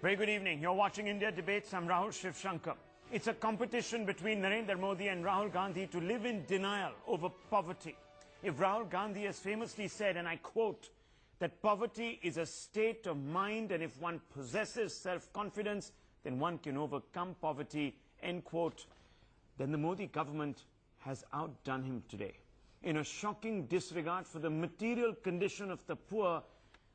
Very good evening. You're watching India Debates. I'm Rahul Shivshankar. It's a competition between Narendra Modi and Rahul Gandhi to live in denial over poverty. If Rahul Gandhi has famously said, and I quote, that poverty is a state of mind and if one possesses self-confidence, then one can overcome poverty, end quote, then the Modi government has outdone him today. In a shocking disregard for the material condition of the poor,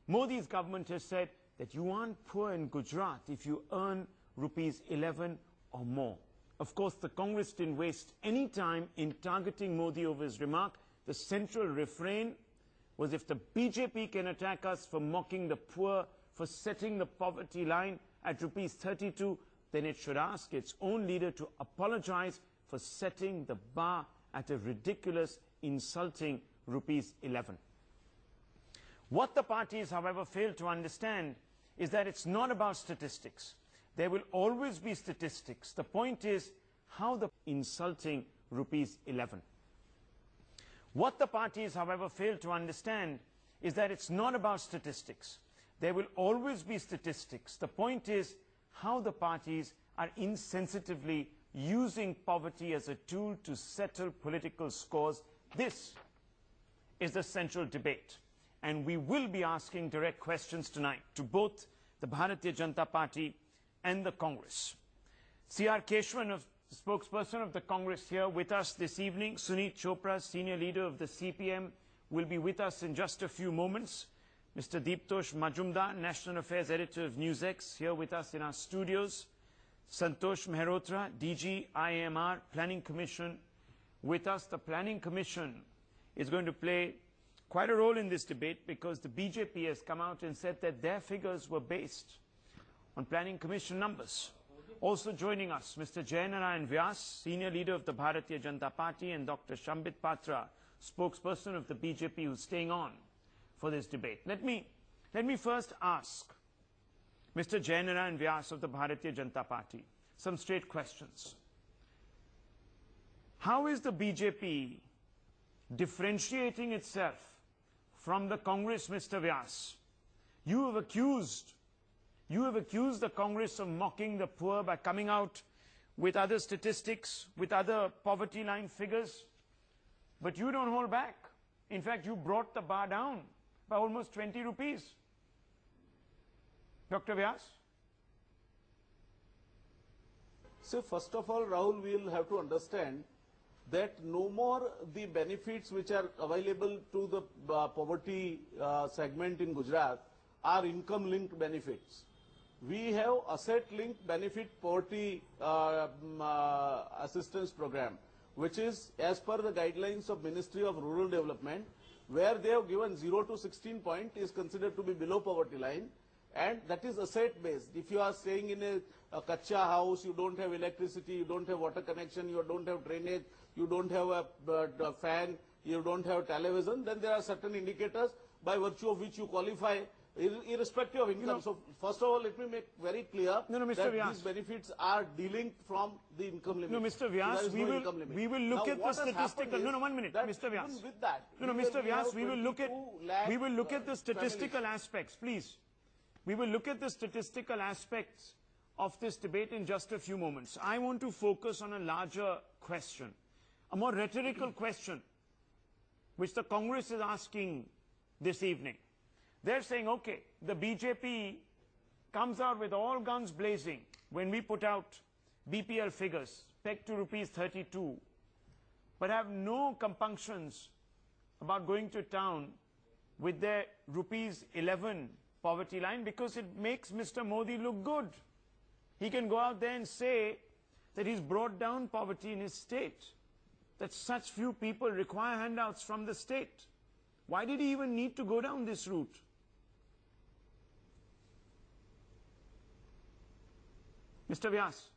Modi's government has said that you aren't poor in Gujarat if you earn rupees 11 or more. Of course, the Congress didn't waste any time in targeting Modi over his remark. The central refrain was, if the BJP can attack us for mocking the poor, for setting the poverty line at rupees 32, then it should ask its own leader to apologize for setting the bar at a ridiculous, insulting rupees 11. What the parties, however, fail to understand is that it's not about statistics. There will always be statistics. The point is how the insulting rupees 11. What the parties, however, fail to understand is that it's not about statistics. There will always be statistics. The point is how the parties are insensitively using poverty as a tool to settle political scores. This is the central debate. And we will be asking direct questions tonight to both the Bharatiya Janata Party and the Congress. C.R.Kesavan, the spokesperson of the Congress, here with us this evening. Suneet Chopra, senior leader of the CPM, will be with us in just a few moments. Mr. Deeptosh Majumdar, National Affairs Editor of NewsX, here with us in our studios. Santosh Mehrotra, DG IMR, Planning Commission, with us. The Planning Commission is going to play quite a role in this debate because the BJP has come out and said that their figures were based on Planning Commission numbers. Also joining us, Mr. Jayanarayan Vyas, senior leader of the Bharatiya Janata Party, and Dr. Shambit Patra, spokesperson of the BJP, who's staying on for this debate. Let me first ask Mr. Jayanarayan Vyas of the Bharatiya Janata Party some straight questions. How is the BJP differentiating itself from the Congress, Mr. Vyas? You have accused the Congress of mocking the poor by coming out with other statistics, with other poverty line figures, but you don't hold back. In fact, you brought the bar down by almost 20 rupees. Dr. Vyas? So first of all, Rahul, we will have to understand that no more the benefits which are available to the poverty segment in Gujarat are income-linked benefits. We have asset-linked benefit poverty assistance program, which is as per the guidelines of Ministry of Rural Development, where they have given 0 to 16 point is considered to be below poverty line, and that is asset-based. If you are staying in a kacha house, you don't have electricity, you don't have water connection, you don't have drainage, you don't have a fan, you don't have television, then there are certain indicators by virtue of which you qualify irrespective of income. So first of all, let me make very clear that these benefits are delinked from the income limit. No, Mr. Vyas, so we will look at the statistical. No, 1 minute, Mr. Vyas. With that, no, Mr. Vyas, we will look at the statistical aspects, please. We will look at the statistical aspects of this debate in just a few moments. I want to focus on a larger question, a more rhetorical question, which the Congress is asking this evening. They're saying, okay, the BJP comes out with all guns blazing when we put out BPL figures, pegged to rupees 32, but have no compunctions about going to town with their rupees 11 poverty line because it makes Mr. Modi look good. He can go out there and say that he's brought down poverty in his state, that such few people require handouts from the state. Why did he even need to go down this route? Mr. Vyas.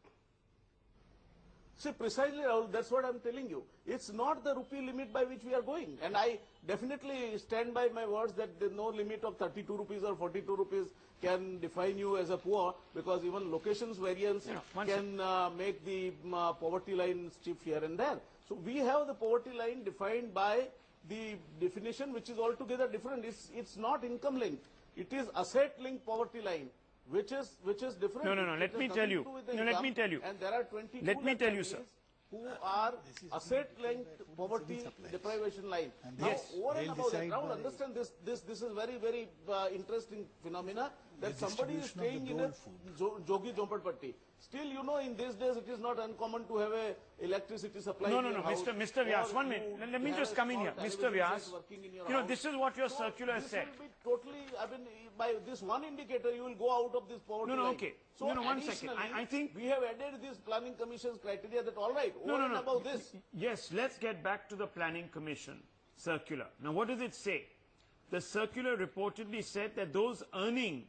See, precisely, Rahul, that's what I'm telling you. It's not the rupee limit by which we are going. And I definitely stand by my words that there's no limit of 32 rupees or 42 rupees can define you as a poor, because even locations variance can make the poverty line steep here and there. So we have the poverty line defined by the definition which is altogether different. It's not income linked. It is asset linked poverty line, which is different. No. It Let has me nothing tell to you. do with the No, let me income, tell you. And there are 22 Let me lakh tell you, sir. families who are asset-linked poverty deprivation line. Now, Yes. over and They'll above that, decide Rahul, by- understand this is very interesting phenomena that The somebody is distribution of staying the in a dole food. jogi jhonpadpatti. Still, you know, in these days, it is not uncommon to have a electricity supply. No, in your house, Mr. Vyas, or 1 you minute. Let me have just a come in small here. Mr. television Vyas, set working in your you know, house. this is what your So circular has this said. will be totally, I mean, by this one indicator, you will go out of this poverty No, line. okay. So No, 1 second. additionally, I think... we have added this planning commission's criteria that all right, over and No. above this. Yes, let's get back to the planning commission circular. Now, what does it say? The circular reportedly said that those earning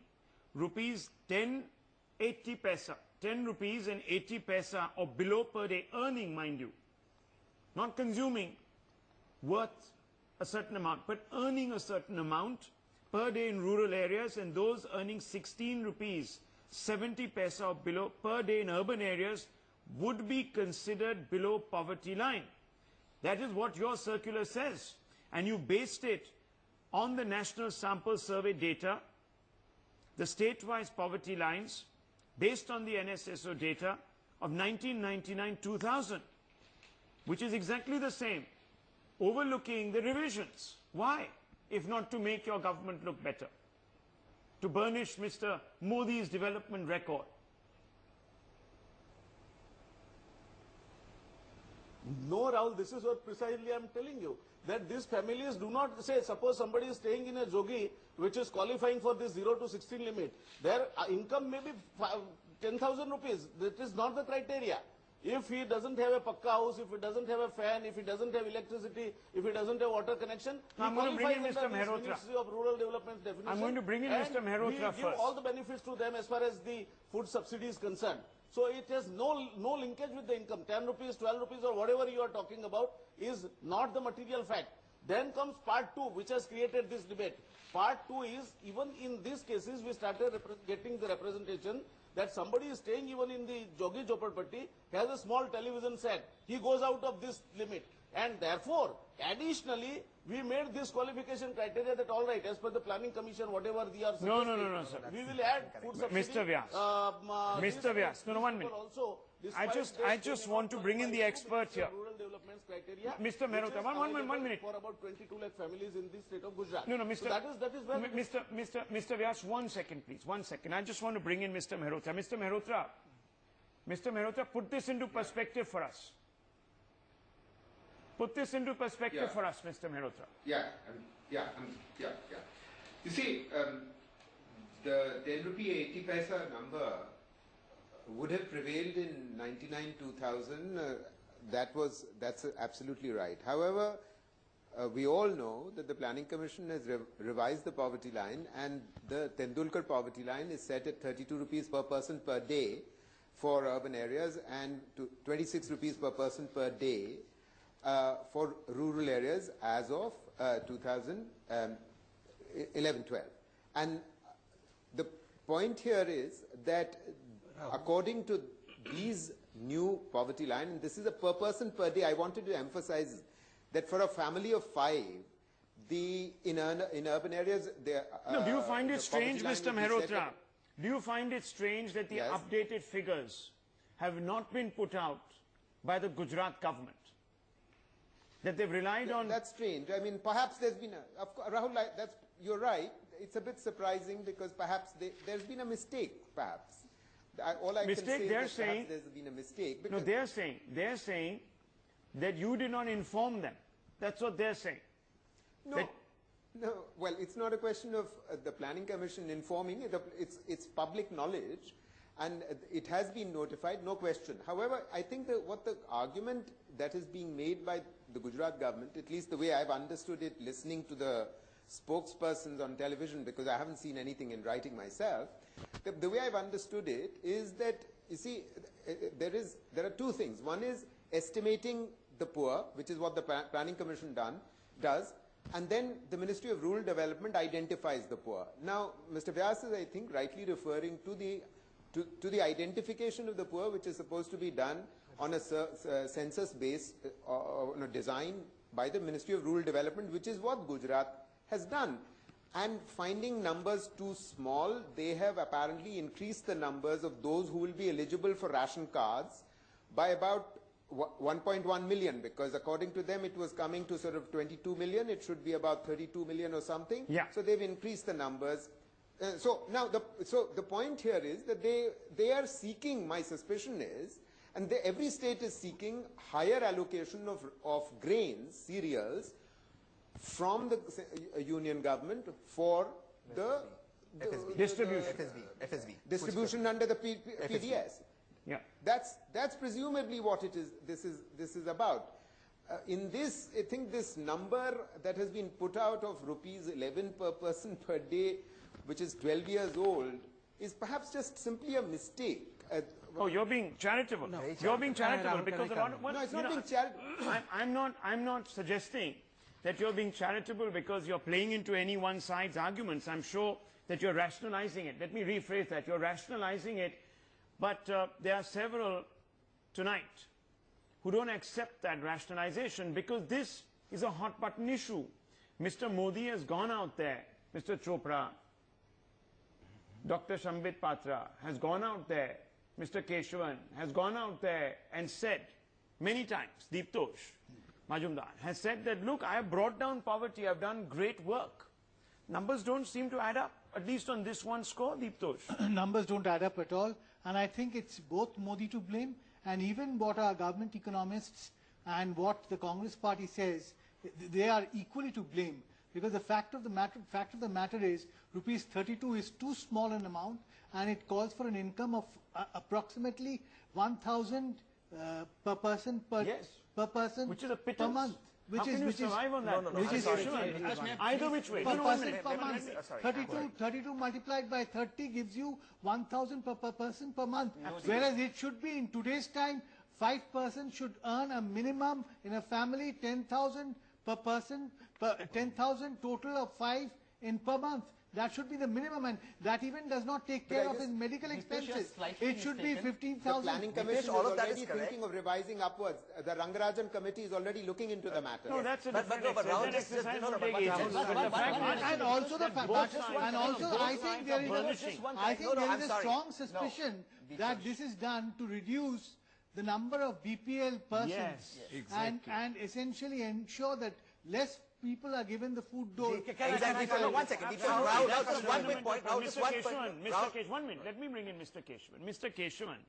rupees 10.80 paisa, 10 rupees and 80 paisa or below per day, earning, mind you, not consuming, worth a certain amount, but earning a certain amount per day in rural areas, and those earning 16 rupees 70 paisa or below per day in urban areas would be considered below poverty line. That is what your circular says. And you based it on the National Sample Survey data, the state-wise poverty lines, based on the NSSO data of 1999-2000, which is exactly the same, overlooking the revisions. Why? If not to make your government look better, to burnish Mr. Modi's development record. No, Rahul, this is what precisely I am telling you. That these families do not say, suppose somebody is staying in a jogi which is qualifying for this 0 to 16 limit. Their income may be 10,000 rupees. That is not the criteria. If he doesn't have a pakka house, if he doesn't have a fan, if he doesn't have electricity, if he doesn't have water connection, he I'm going to bring in qualifies Mr. under this Mehrotra. Ministry of Rural Development definition. I'm going to bring in And Mr. Mehrotra we give first. all the benefits to them as far as the food subsidy is concerned. So it has no linkage with the income. 10 rupees, 12 rupees or whatever you are talking about is not the material fact. Then comes part 2, which has created this debate. Part 2 is, even in these cases, we started getting the representation that somebody is staying even in the Jogi Jhoppadpatti, has a small television set. He goes out of this limit. And therefore, additionally, we made this qualification criteria that all right, as per the planning commission, whatever they are No, suggesting, sir. we will add food subsidy. Mr. Vyas. These Mr. Vyas. No, 1 minute. Also, I despite just they want to bring in the qualify expert to here. Rural development criteria, Mr. which Mehrotra, is one available minute. for about 22 lakh families in the state of Gujarat. No, So that is where Mr. Vyas, 1 second, please. 1 second. I just want to bring in Mr. Mehrotra. Mr. Mehrotra, put this into perspective for us. Put this into perspective for us, Mr. Mehrotra. Yeah. You see, the 10 rupee 80 paisa number would have prevailed in 99-2000. That's absolutely right. However, we all know that the Planning Commission has revised the poverty line, and the Tendulkar poverty line is set at 32 rupees per person per day for urban areas and to 26 rupees per person per day for rural areas as of 2011-12. And the point here is that according to these new poverty line, and this is a per person per day, I wanted to emphasize that for a family of 5, in urban areas, No, do you find it strange, Mr. Mehrotra? At, Do you find it strange that the Yes. updated figures have not been put out by the Gujarat government? That they've relied on... That's strange. I mean, perhaps there's been a... Rahul, you're right. It's a bit surprising because perhaps there's been a mistake, perhaps. All I Mistake, can say they're is that saying... perhaps there's been a mistake. No, Because they're saying that you did not inform them. That's what they're saying. No, well, it's not a question of the Planning Commission informing. It's public knowledge, and it has been notified, no question. However, I think what the argument that is being made by the Gujarat government, at least the way I've understood it, listening to the spokespersons on television, because I haven't seen anything in writing myself, the way I've understood it is that, you see, there are two things. One is estimating the poor, which is what the Planning Commission does, and then the Ministry of Rural Development identifies the poor. Now, Mr. Vyas is, I think, rightly referring to the identification of the poor, which is supposed to be done on a census base or design by the Ministry of Rural Development, which is what Gujarat has done. and finding numbers too small, they have apparently increased the numbers of those who will be eligible for ration cards by about 1.1 million, because according to them it was coming to sort of 22 million. It should be about 32 million or something. Yeah. So they've increased the numbers. So now the point here is that they are seeking, my suspicion is, and every state is seeking higher allocation of grains, cereals, from the union government for the distribution. FSB. Distribution under the PDS. Yeah. That's presumably what it is. This is about. In this, I think this number that has been put out of rupees 11 per person per day, which is 12 years old, is perhaps just simply a mistake. Oh, you're being charitable. No. You're being charitable because a lot of, no, it's not being charitable. I'm not suggesting that you're being charitable because you're playing into any one side's arguments. I'm sure that you're rationalizing it. Let me rephrase that. You're rationalizing it, but there are several tonight who don't accept that rationalization because this is a hot button issue. Mr. Modi has gone out there, Mr. Chopra, Dr. Shambit Patra has gone out there, Mr. Kesavan has gone out there and said many times, Deeptosh Majumdar has said that, look, I have brought down poverty, I've done great work. Numbers don't seem to add up, at least on this one score, Deeptosh. Numbers don't add up at all, and I think it's both Modi to blame, and even what our government economists and what the Congress party says, they are equally to blame. Because the fact of the matter is, rupees 32 is too small an amount, and it calls for an income of approximately 1,000 per person per person, which is a pittance. per month. How can you survive on that? Which is either which way. Per person per month. 32 multiplied by 30 gives you 1,000 per person per month. Whereas it should be in today's time, 5 persons should earn a minimum in a family 10,000 per person, 10,000 total of 5 in per month. That should be the minimum, and that even does not take care of his medical expenses. It should be 15,000. The Planning Commission is already thinking of revising upwards. The Rangarajan Committee is already looking into the matter. No, that's a different exercise. And also the fact, and also I think there is a strong suspicion that this is done to reduce the number of BPL persons. Yes, exactly. And essentially ensure that less people are given the food dole. Exactly. One second. Rahul, just one quick point. Mr. Kesavan, 1 minute. Let me bring in Mr. Kesavan. Mr. Kesavan,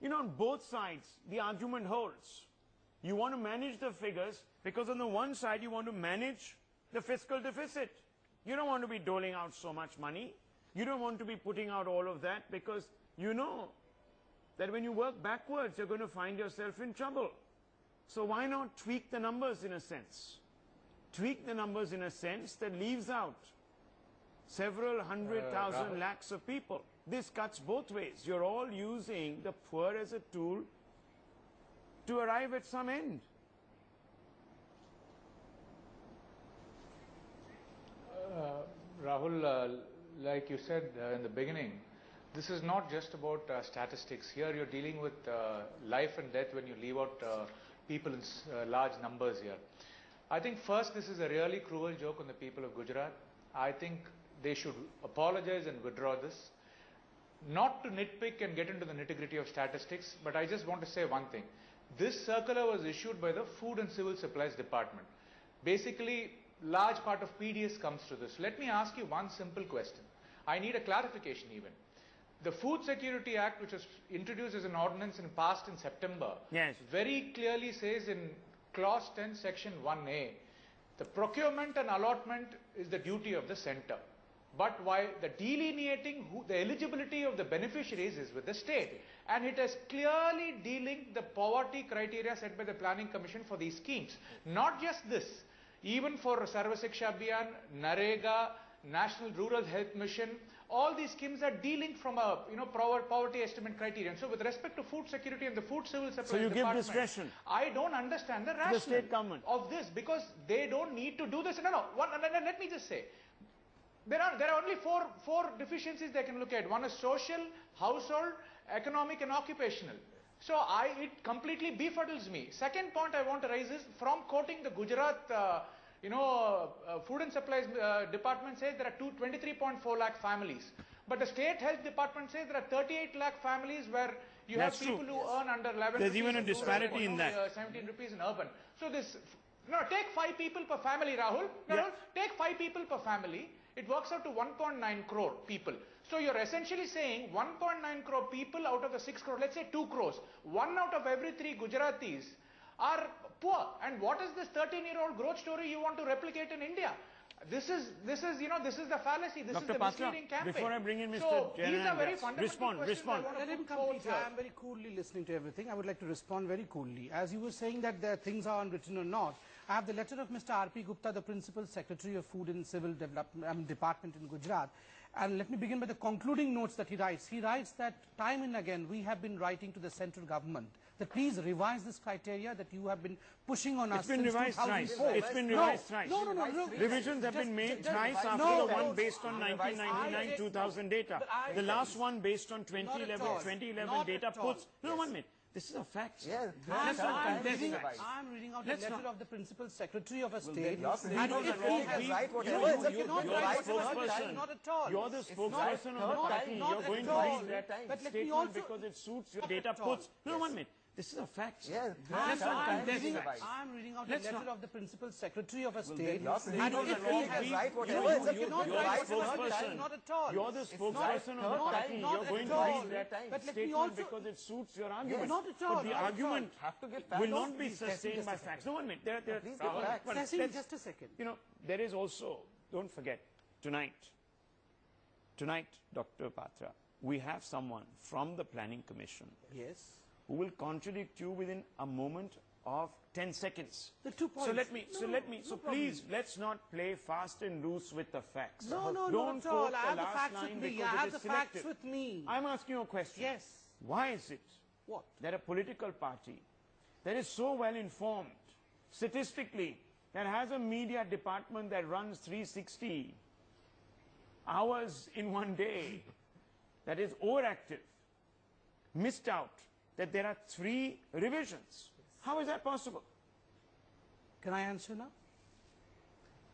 you know, on both sides, the argument holds. You want to manage the figures because on the one side, you want to manage the fiscal deficit. You don't want to be doling out so much money. You don't want to be putting out all of that because you know that when you work backwards, you're going to find yourself in trouble. So why not tweak the numbers in a sense? Tweak the numbers in a sense that leaves out several 100,000 lakhs of people. This cuts both ways. You're all using the poor as a tool to arrive at some end. Rahul, like you said in the beginning, this is not just about statistics. Here you're dealing with life and death when you leave out people in large numbers here. I think first this is a really cruel joke on the people of Gujarat. I think they should apologize and withdraw this. Not to nitpick and get into the nitty-gritty of statistics, but I just want to say one thing. This circular was issued by the Food and Civil Supplies Department. Basically, large part of PDS comes to this. Let me ask you one simple question. I need a clarification even. The Food Security Act, which was introduced as an ordinance and passed in September, very clearly says in Clause 10, Section 1A, the procurement and allotment is the duty of the center. But while the delineating the eligibility of the beneficiaries is with the state. And it has clearly delinked the poverty criteria set by the Planning Commission for these schemes. Not just this, even for Sarva Shiksha Abhiyan, Narega, National Rural Health Mission, all these schemes are delinked from a poverty estimate criterion. So with respect to food security and the food civil supplies so you department, give discretion. I don't understand the rationale the state government of this because they don't need to do this. No. Let me just say, there are only four deficiencies they can look at. One is social, household, economic and occupational. So it completely befuddles me. Second point I want to raise is from quoting the Gujarat Food and Supplies Department says there are 23.4 lakh families. But the State Health Department says there are 38 lakh families where you That's have people true. who earn under 11 There's rupees even a in rural, disparity in that. 17 rupees in urban. So this, take 5 people per family, Rahul. Take 5 people per family. It works out to 1.9 crore people. So you're essentially saying 1.9 crore people out of the 6 crore, let's say 2 crores. 1 out of every 3 Gujaratis are poor. And what is this 13-year-old growth story you want to replicate in India? This is the fallacy. This is the misleading campaign. Before I bring in Mr. So these are very Jainan, fundamental respond. Let him complete. I am very coolly listening to everything. I would like to respond very coolly. As you were saying that the things are unwritten or not, I have the letter of Mr. R.P. Gupta, the Principal Secretary of Food and Civil Development Department in Gujarat. And let me begin by the concluding notes that he writes. He writes that time and again we have been writing to the central government that please revise this criteria that you have been pushing on us It's been since revised thrice. 2004. It's been revised thrice. No. Revisions have been made thrice after the one based on 1999-2000 data. The last one based on 2011 data puts... No, 1 minute. This is a fact. Yes. I'm reading out the letter of the Principal Secretary of a state. And if he has right, whatever. You're the spokesperson of the party. You're going to read that statement because it suits your data puts. No, 1 minute. This is a fact. Yes. I'm reading out the letter of the Principal Secretary of a state. And if he has right, whatever. You're the spokesperson of the party. You're going to read that statement because it suits your argument. Not at all. But the argument will not be sustained by facts. No, 1 minute. Just a second. There is also, don't forget, tonight, Dr. Patra, we have someone from the Planning Commission. Yes. Who will contradict you within a moment of 10 seconds. The 2 points. So please, let's not play fast and loose with the facts. Don't not at all. I have the facts with me. I have the facts with me. I'm asking you a question. Yes. Why is it What? that a political party that is so well informed statistically, that has a media department that runs 360 hours in one day, that is overactive, missed out that there are 3 revisions? How is that possible? Can I answer now?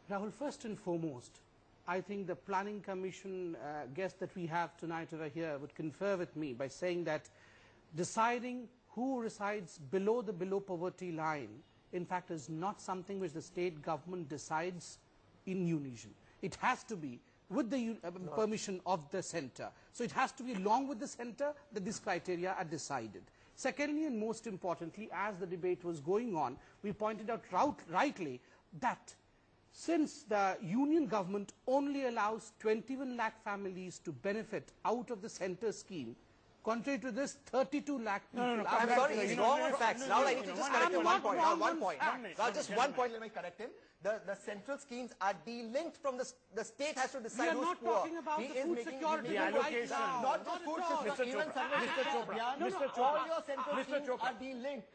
Rahul, first and foremost, I think the Planning Commission guest that we have tonight over here would confer with me by saying that deciding who resides below the below poverty line, in fact, is not something which the state government decides in unison. It has to be with the permission of the centre. So it has to be along with the centre that these criteria are decided. Secondly, and most importantly, as the debate was going on, we pointed out rightly that since the union government only allows 21 lakh families to benefit out of the centre scheme, contrary to this, 32 lakh people. No, I'm sorry, he's wrong on facts. Now I need to just correct him one point. Now just 1 point, let me correct him. The central schemes are delinked from the state has to decide who's poor. We are not talking about the food security right now. Not just food security, even Mr. Chopra, all your central schemes are delinked.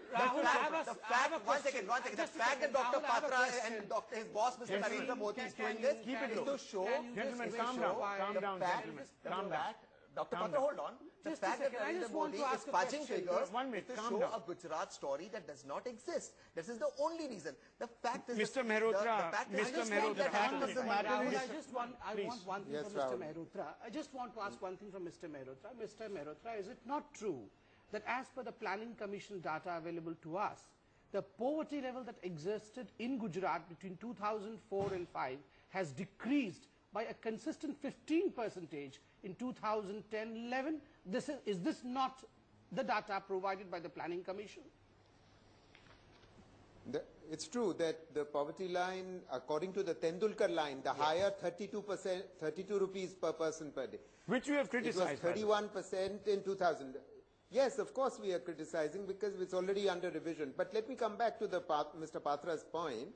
One second. The fact that Dr. Patra and his boss, Mr. Narendra Modi, is doing this is to show. Gentlemen, calm down, gentlemen. Dr. Patra, hold on. The fact that Narendra Modi is fudging figures is to show a Gujarat story that does not exist. This is the only reason. The fact is... Mr. Mehrotra, I want one thing from Mr. Mehrotra. I just want to ask one thing from Mr. Mehrotra. Mr. Mehrotra, is it not true that as per the Planning Commission data available to us, the poverty level that existed in Gujarat between 2004 and 5 has decreased by a consistent 15% in 2010-11. Is this not the data provided by the Planning Commission? It's true that the poverty line, according to the Tendulkar line, the higher 32 rupees per person per day. Which you have criticized. It was 31% in 2000. Yes, of course we are criticizing because it's already under revision. But let me come back to Mr. Patra's point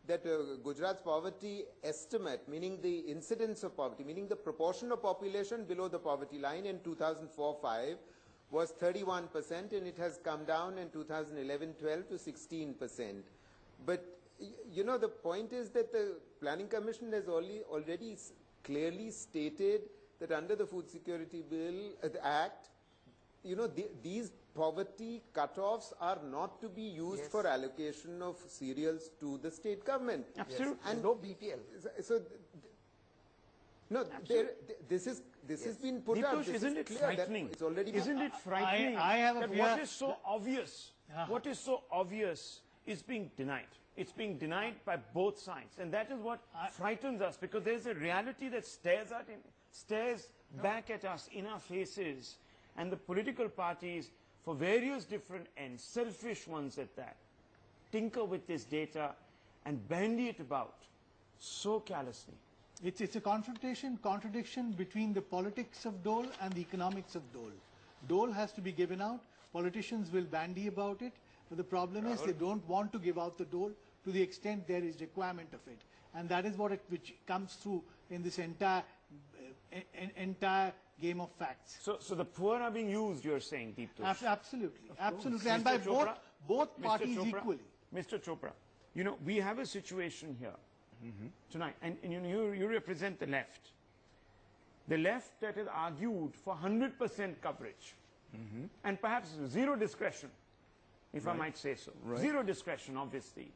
that Gujarat's poverty estimate, meaning the incidence of poverty, meaning the proportion of population below the poverty line in 2004-5 was 31%, and it has come down in 2011-12 to 16%. But, the point is that the Planning Commission has already clearly stated that under the Food Security Bill, the Act, these poverty cutoffs are not to be used for allocation of cereals to the state government. Absolutely. And no BPL. So, no, this has been put out. Deeptosh, isn't it frightening? It's already Isn't it frightening I have a that fear. what is so obvious, what is so obvious is being denied. It's being denied by both sides, and that is what frightens us, because there's a reality that stares back at us in our faces, and the political parties, for various different ends, selfish ones at that, tinker with this data and bandy it about so callously. It's a contradiction between the politics of dole and the economics of dole. Dole has to be given out. Politicians will bandy about it, but the problem is they don't want to give out the dole to the extent there is requirement of it, and that is which comes through in this entire game of facts. So the poor are being used, you're saying, Deeptosh? Absolutely, and by both parties equally. Mr. Chopra, you know, we have a situation here tonight, and you represent the left. The left that has argued for 100% coverage, and perhaps zero discretion, if I might say so. Zero discretion, obviously.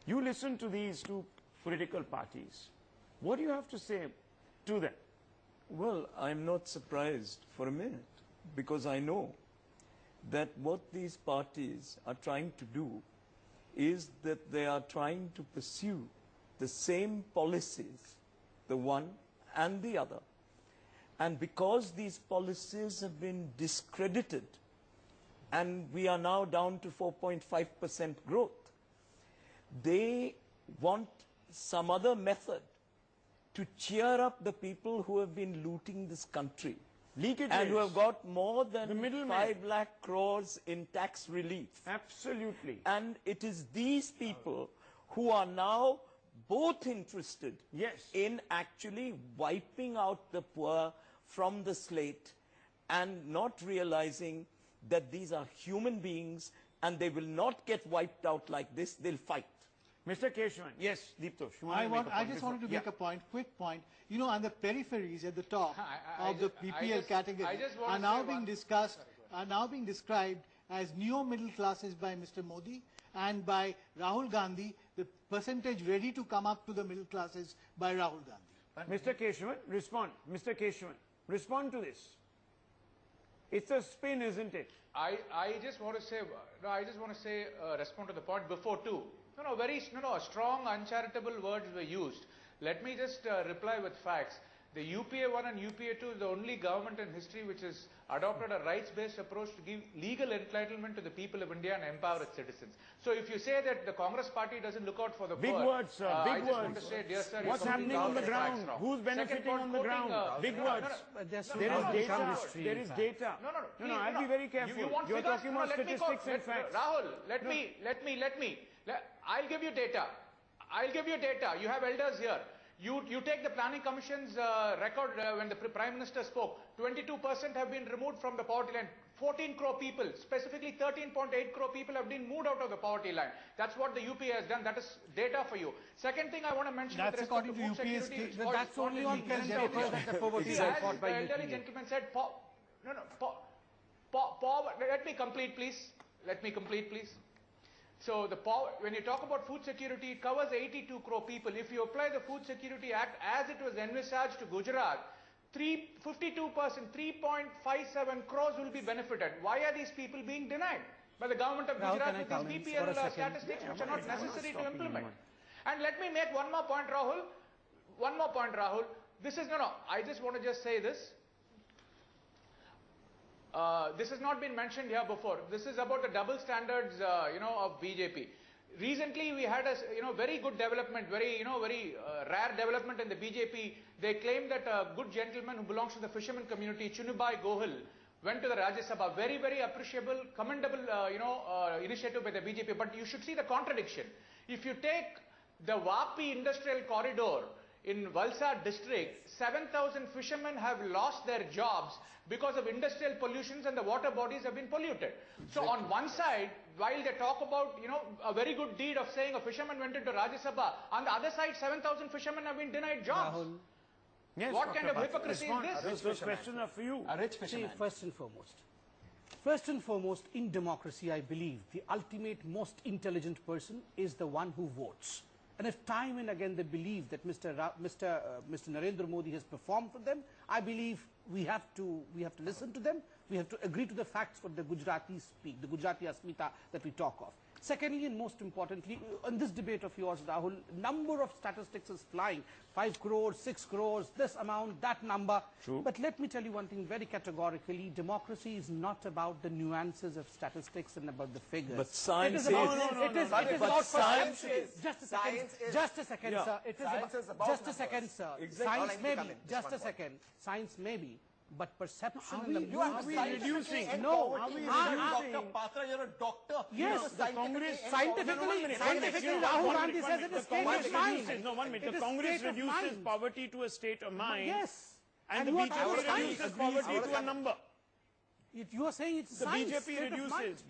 You listen to these two political parties. What do you have to say to them? Well, I'm not surprised for a minute, because I know that what these parties are trying to do is that they are trying to pursue the same policies, the one and the other. And because these policies have been discredited, and we are now down to 4.5% growth, they want some other method to cheer up the people who have been looting this country and who have got more than 5 lakh crores in tax relief. Absolutely. And it is these people who are now both interested in actually wiping out the poor from the slate and not realizing that these are human beings and they will not get wiped out like this, they'll fight. Mr. Kesavan, yes, Deeptosh. I just wanted to make a point, quick point. You know, on the peripheries at the top of the PPL category are now being discussed, are now being described as neo-middle classes by Mr. Modi, and by Rahul Gandhi, the percentage ready to come up to the middle classes by Rahul Gandhi. Mr. Kesavan, respond. Mr. Kesavan, respond to this. It's a spin, isn't it? I just want to say, respond to the point before too. Strong, uncharitable words were used. Let me just reply with facts. The UPA 1 and UPA 2 is the only government in history which has adopted a rights-based approach to give legal entitlement to the people of India and empower its citizens. So if you say that the Congress party doesn't look out for the big poor, words, sir, big words. Want to say, dear sir, what's happening on the ground? Who's benefiting on the ground? Big words. There is data. There is data. No, I'll be very careful. You're talking about statistics and facts. Rahul, let me. I'll give you data. You have elders here. You take the Planning Commission's record when the Prime Minister spoke. 22% have been removed from the poverty line. 14 crore people, specifically 13.8 crore people have been moved out of the poverty line. That's what the UPA has done. That is data for you. Second thing I want to mention that's with respect to food UPA's security. that's only on As the elderly gentleman said, let me complete, please. So when you talk about food security, it covers 82 crore people. If you apply the Food Security Act as it was envisaged to Gujarat, 52%, 3.57 crores will be benefited. Why are these people being denied by the government of Gujarat with these BPL statistics which are not necessary to implement? And let me make one more point, Rahul. This is, I just want to say this. This has not been mentioned here before. This is about the double standards, of BJP. Recently, we had a, very good development, very rare development in the BJP. They claimed that a good gentleman who belongs to the fisherman community, Chunubai Gohil, went to the Rajya Sabha. Very, very appreciable, commendable, initiative by the BJP. But you should see the contradiction. If you take the Vapi industrial corridor in Valsad district, 7,000 fishermen have lost their jobs because of industrial pollutions, and the water bodies have been polluted. So on one side, while they talk about, a very good deed of saying a fisherman went into Rajya Sabha, on the other side, 7,000 fishermen have been denied jobs. Yes, what kind of hypocrisy is this? Those questions are for you. A rich fisherman. See, first and foremost, First and foremost, in democracy, I believe the ultimate, most intelligent person is the one who votes. And if time and again they believe that Mr. Narendra Modi has performed for them, I believe we have to listen to them. We have to agree to the facts what the Gujaratis speak, the Gujarati Asmita that we talk of. Secondly, and most importantly, in this debate of yours, Rahul, number of statistics is flying. 5 crores, 6 crores, this amount, that number. True. But let me tell you one thing very categorically. Democracy is not about the nuances of statistics and about the figures. But science it is about, is. it is But about science is. just a second, Science is. just a second, Yeah. sir. It is Science is about just a numbers. second, sir. Exactly. Science All I may need to be, come in, just just one a point. second. Science may be, but perception Are and the we- You have Are to we scientifically reducing? end No, poverty. are we Dr. reducing- Patra, you're a doctor. Yes, You the scientifically Congress- end Scientifically, poverty. scientifically, No, Rahul one Gandhi minute, says one it minute. is The state Congress of mind. reduces, no, 1 minute. It The is Congress state of reduces mind. poverty to a state of mind. Yes. And the you are BJP talking about reduces science. poverty to a number. You are saying it's The science. BJP state of mind.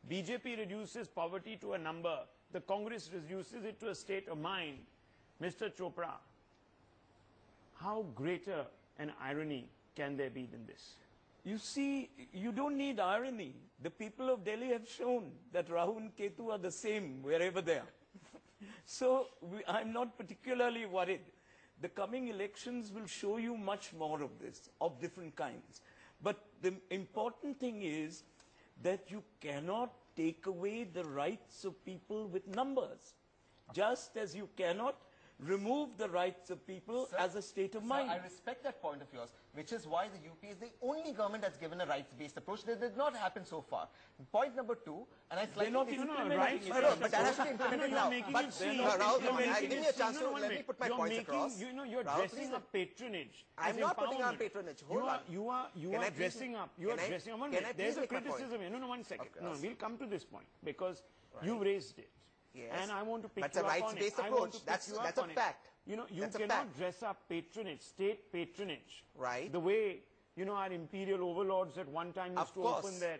BJP reduces poverty to a number. The Congress reduces it to a state of mind. Mr. Chopra, how greater an irony can there be than this? You see, you don't need irony. The people of Delhi have shown that Rahul and Ketu are the same wherever they are. So I'm not particularly worried. The coming elections will show you much more of this, of different kinds. But the important thing is that you cannot take away the rights of people with numbers, just as you cannot remove the rights of people as a state of mind. I respect that point of yours, which is why the UP is the only government that's given a rights-based approach. That did not happen so far. Point number two, and I slightly... not disagree- implementing No, but that has to be implemented now. making But it seem- Rahul, you're making give me it a chance seem- to no, let no, me put my you're points making, across. you're Rahul, dressing please up patronage. I'm as not putting on empowerment. patronage. Hold on. You Can are I please- dressing up. You are can I- dressing up. One can I minute. please There's a make my point? criticism here. No, 1 second. Of No, course. we'll come to this point because you raised it. Yes. And I want to pick That's you a up on it. rights-based I want approach. to pick That's- you up that's a on it. fact. You know, you That's a cannot fact. dress up patronage, state patronage. Right. The way, you know, our imperial overlords at one time used Of to course, open their...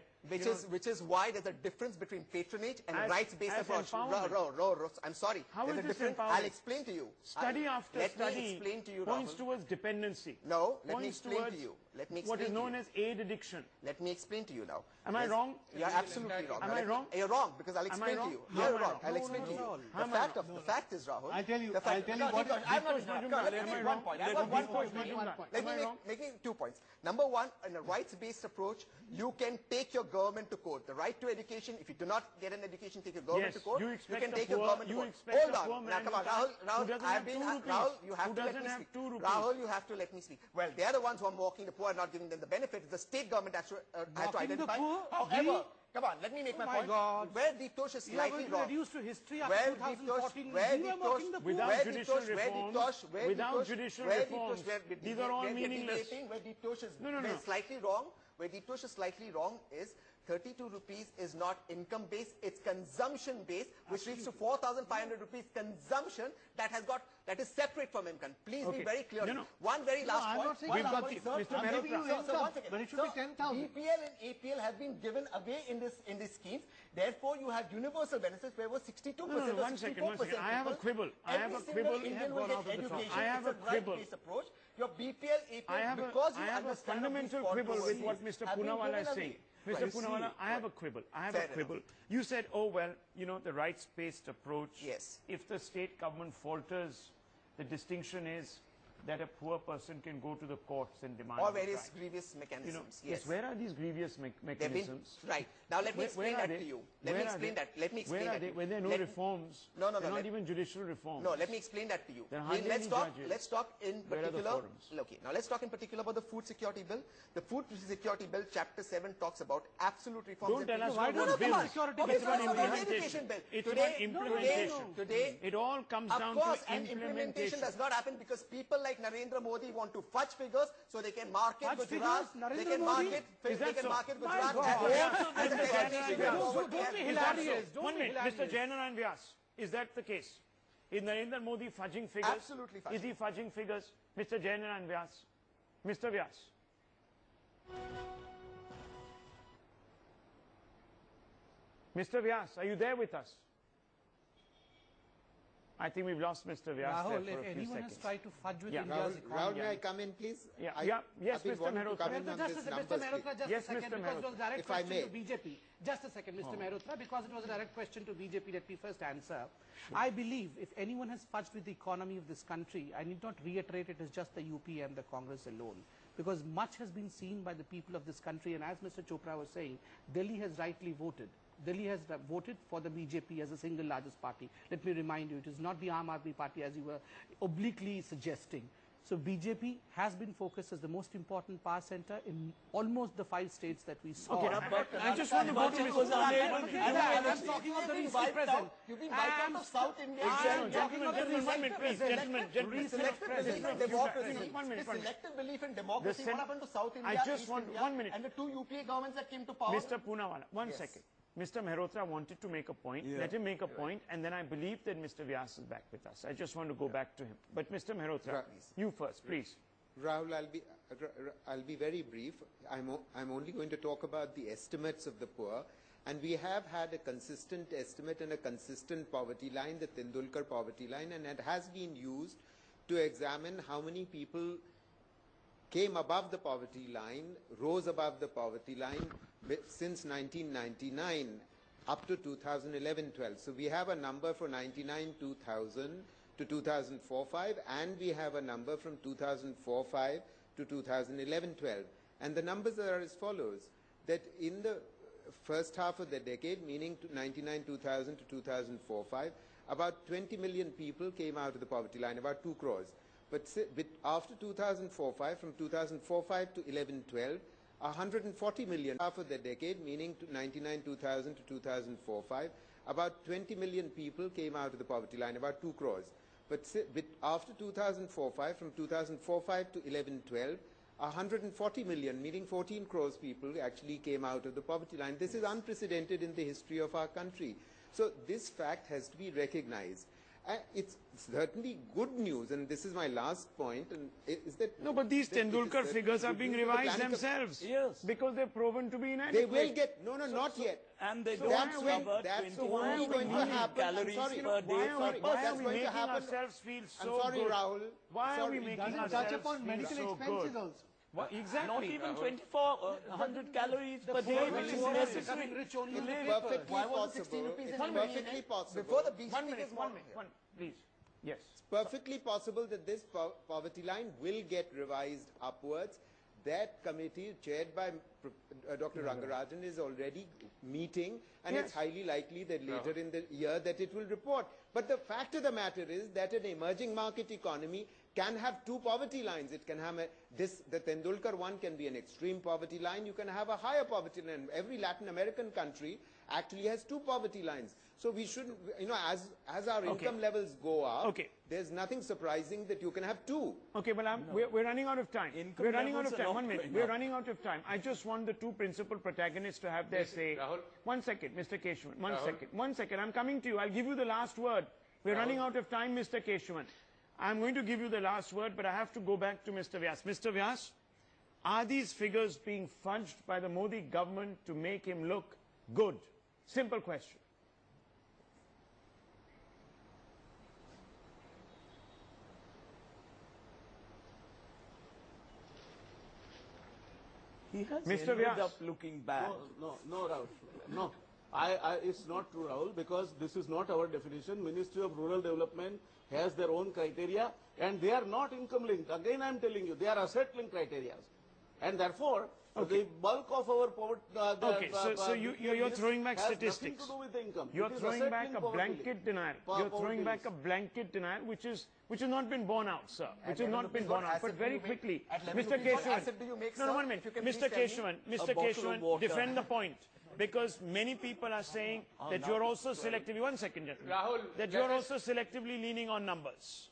which is why there's a difference between patronage and As- rights-based as approach. empowerment. I'm sorry. How There's is a this difference. empowerment? I'll explain to you. Study after let study me explain to you, points Rahul. towards dependency. No, let me Points explain to towards you. Let me what explain is to known you. as aid addiction. Let me explain to you now. Am I wrong? You're absolutely wrong. Am Now I let- wrong? You're wrong because I'll explain to wrong? you. How You're am I wrong. wrong? I'll No, explain no, to you. no. The How am I fact wrong? the fact is, Rahul. I'll tell you the fact- what- no, I'm not Majumdar, no, let me am I make wrong? one point. Let I've got me one make point. one point. Let Am I me wrong? make 2 points. Number one, in a rights-based approach, you can take your government to court. The right to education, if you do not get an education, take your government Yes, to court. you expect can a take your poor- government to you court. expect Hold a on. poor Now man come on, who Rahul, doesn't I've have been, 2 rupees. Rahul, you have Who to let doesn't me have speak. 2 rupees. Rahul, you have to let me speak. Well, they are the ones who are mocking the poor and not giving them the benefit. The state government has to Mocking the identify. poor? However, come on, let me make Oh my my point. God. Where Deep Tosh is You are slightly going to wrong. reduce to history after Where 2014. where You are mocking the poor. Without judicial reforms, without judicial reforms, these are all meaningless. Where Deep Tosh is No. slightly wrong, where Deep Tosh is slightly wrong is 32 rupees is not income based, it's consumption based, which leads to 4,500 rupees consumption that is separate from income. Please be Okay. very clear. No. One very last I'm point. not saying One We've last got point, the- sir. Mr. I'm giving you Sir, income, one second. but it should be Sir, 10,000. BPL and APL have been given away in these schemes. Therefore, you have universal benefits where was 62% No, or 1 second, 64% 1 second. I have a people. quibble. I have a Every single quibble. Indian will get education. I have It's a quibble. right-based approach. Your BPL, APL, I have because you a understand fundamental these quibble with what controversies, Mr. have been Poonawala is given saying. away. Mr. Right. Poonawala, I have a quibble. I have Fair a quibble. You said, oh, well, you know, the rights-based approach. Yes. If the state government falters, the distinction is that a poor person can go to the courts and demand Or his various rights. grievous You know, mechanisms. yes. Where are these grievous They've been, mechanisms? right. Now let me explain Where are that they? to you. Where Let me are explain they? that. Let me explain Where are that. they? to you. Where there are no Let- reforms. No, They're not let- even judicial reforms. No, let me explain that to you. There are hardly Let's any talk. judges. Let's talk in Where are the particular. forums? Okay, now let's talk in particular about the food security bill. The food security bill, Chapter 7, talks about absolute reforms. Don't tell us Why what no, bills. come on. Security Okay, bill. It's about it's about the implementation. education bill. It's Today- about implementation. Today, It all comes of down course, to and implementation does not happen because people like Narendra Modi want to fudge figures so they can market Fudge Gujarat. figures? They Narendra can Modi? market. Is They that can so? market My Gujarat God. as Mr. a Jainaraj Vyas. Don't be hilarious. Don't One be minute, Mr. hilarious. Jainaraj Vyas, is that the case? Is Narendra Modi fudging figures? Absolutely fudging. Is he fudging figures? Mr. Jainaraj Vyas. Mr. Vyas. Mr. Vyas, are you there with us? I think we've lost Mr. Vyas there Rahul, for if a few anyone seconds. has tried to fudge with Yeah. India's Rahul, economy... may I come in, please? Yeah. I- Yes, I've been Mr. wanting to Mehrotra. come in No, on just this a second, Mr. numbers Mehrotra, thing. just Yes, a second, Mr. because it was a direct If I question to may. BJP. Just a second, Mr. Mehrotra, because it was a direct question to BJP, let me first answer. I believe if anyone has fudged with the economy of this country, I need not reiterate it as just the UP and the Congress alone, because much has been seen by the people of this country, and as Mr. Chopra was saying, Delhi has rightly voted. Delhi has voted for the BJP as the single largest party. Let me remind you, it is not the Aam Aadmi Party as you were obliquely suggesting. So BJP has been focused as the most important power center in almost the 5 states that we saw. Okay, but I just want to go to Mr. I'm talking of the recent present. You've been wiped out of South India. Gentlemen, 1 minute, please. Gentlemen, Selective belief in democracy. 1 minute. Selective belief in democracy. The What happened to South India? I just East want India, 1 minute. And the 2 UPA governments that came to power. Mr. Poonawala, one second. Mr. Mehrotra wanted to make a point. Yeah. Let him make a point, and then I believe that Mr. Vyas is back with us. I just want to go back to him. But Mr. Mehrotra, you first, please. Rahul, I'll be very brief. I'm only going to talk about the estimates of the poor, and we have had a consistent estimate and a consistent poverty line, the Tendulkar poverty line, and it has been used to examine how many people came above the poverty line, rose above the poverty line since 1999 up to 2011-12. So we have a number for 99-2000 to 2004-5, and we have a number from 2004-5 to 2011-12. And the numbers are as follows, that in the first half of the decade, meaning 99-2000 to 2004-5, about 20 million people came out of the poverty line, about 2 crores. But after 2004-5, from 2004-5 to 11-12, 140 million half of the decade, meaning 99-2000 to 2004-5, about 20 million people came out of the poverty line, about 2 crores. But after 2004-5, from 2004-5 to 11-12, 140 million, meaning 14 crores people actually came out of the poverty line. This is unprecedented in the history of our country. So this fact has to be recognized. It's certainly good news, and this is my last point, and is that... No, but these Tendulkar figures are being revised themselves. Yes. Because they're proven to be inadequate. They will get... No, not yet. And they So don't that's when- cover that's 20 only going to million happen. I'm calories sorry, per day. Why are that's we going to making happen. ourselves feel so I'm sorry, good? Rahul. Why are we Sorry. making Doesn't ourselves touch upon feel medical so expenses good? also. What, exactly. Not even 2,400 calories per day, which is necessary. It's perfectly possible. It's perfectly possible. Before the BJP 1 minute, is more here. please. Yes. It's perfectly possible that this poverty line will get revised upwards. That committee, chaired by Dr. Rangarajan, is already meeting, and it's highly likely that later in the year that it will report. But the fact of the matter is that an emerging market economy can have 2 poverty lines. It can have the Tendulkar one can be an extreme poverty line. You can have a higher poverty line. Every Latin American country actually has 2 poverty lines. So we shouldn't, as our income levels go up, there's nothing surprising that you can have 2. Okay, but we're running out of time. Income We're running out levels of are time. not 1 minute. going We're up. running out of time. I just want the 2 principal protagonists to have their say. Rahul. 1 second, Mr. Kesavan. One Rahul. second. 1 second. I'm coming to you. I'll give you the last word. We're running out of time, Mr. Kesavan. I'm going to give you the last word, but I have to go back to Mr. Vyas. Mr. Vyas, are these figures being fudged by the Modi government to make him look good? Simple question. He has Mr. ended Vyas. up looking bad. No, Rahul. No. It's not true, Rahul, because this is not our definition. Ministry of Rural Development has their own criteria, and they are not income linked. Again, I'm telling you, they are asset linked criteria. And therefore, the bulk of our poverty... So you're throwing back statistics. Nothing to do with the income. You're It is throwing back asset-linked a poverty blanket link. denial. You're throwing back a blanket denial, which has not been borne out, sir. Which has not been borne out. But very quickly, Mr. Kesavan. No, 1 minute. Mr. Kesavan, defend the point. Because many people are saying that you're also selectively, 1 second, gentlemen, Rahul, that you're also selectively leaning on numbers.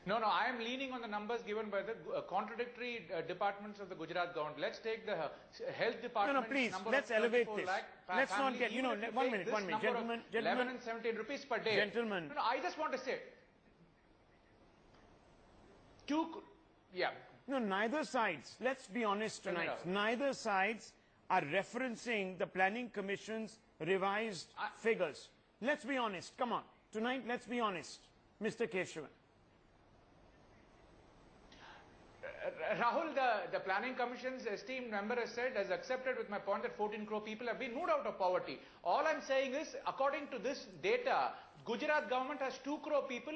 No, I am leaning on the numbers given by the contradictory departments of the Gujarat government. Let's take the health department. No, please, number let's of elevate 24 this. lakh Let's not families, get, even if you 1 take minute, this 1 minute, number of gentlemen. 11 and 17 rupees per day. Gentlemen. No, I just want to say, No, neither sides, let's be honest tonight, neither sides are referencing the Planning Commission's revised figures. Let's be honest. Come on. Tonight, let's be honest. Mr. Kesavan. Rahul, the Planning Commission's esteemed member has said, has accepted with my point that 14 crore people have been moved out of poverty. All I'm saying is, according to this data, Gujarat government has 2 crore people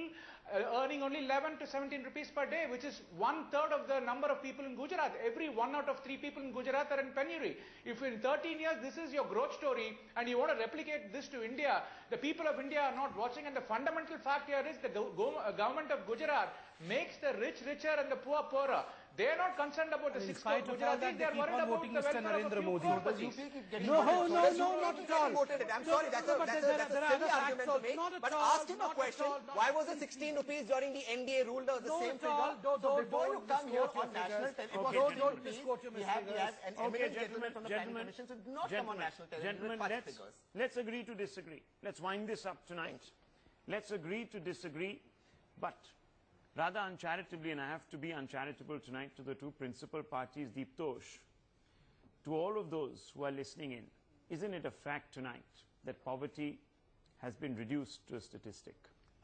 earning only 11 to 17 rupees per day, which is 1/3 of the number of people in Gujarat. Every 1 out of 3 people in Gujarat are in penury. If in 13 years this is your growth story and you want to replicate this to India, the people of India are not watching, and the fundamental fact here is the government of Gujarat makes the rich richer and the poor poorer. They are not concerned about the 6 crore Gujaratis, they are worried about the welfare of a few crorepati's. No, not at all. I'm sorry, that's a silly argument to make. But ask him a question. Why was it 16 rupees during the NDA rule? The same figure. So before you come here on national television, Don't misquote your we have an eminent gentleman from the Planning gentlemen, Commission, so do not come on national television with fudge figures. Let's agree to disagree. Let's wind this up tonight. Let's agree to disagree, but rather uncharitably, and I have to be uncharitable tonight to the two principal parties, Deeptosh, to all of those who are listening in, isn't it a fact tonight that poverty has been reduced to a statistic?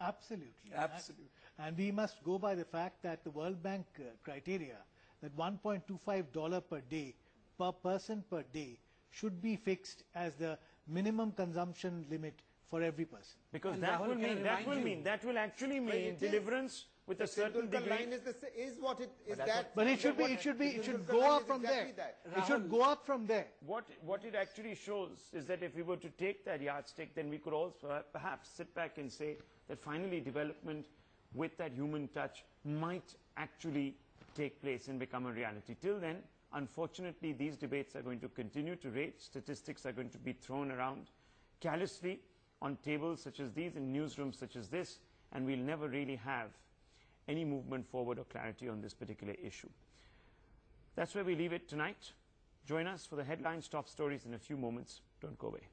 Absolutely. Absolutely. And we must go by the fact that the World Bank criteria, that $1.25 per day, per person per day, should be fixed as the minimum consumption limit for every person. Because And that Rahul, will can I mean, remind you- that will actually mean deliverance with a certain Tendulkar degree. line is what it is. That But it should Tendulkar go line up is from there. exactly that. It should go up from there. What it actually shows is that if we were to take that yardstick, then we could also perhaps sit back and say that finally development with that human touch might actually take place and become a reality. Till then, unfortunately, these debates are going to continue to rage. Statistics are going to be thrown around callously on tables such as these, in newsrooms such as this, and we'll never really have any movement forward or clarity on this particular issue. That's where we leave it tonight. Join us for the headlines, top stories in a few moments. Don't go away.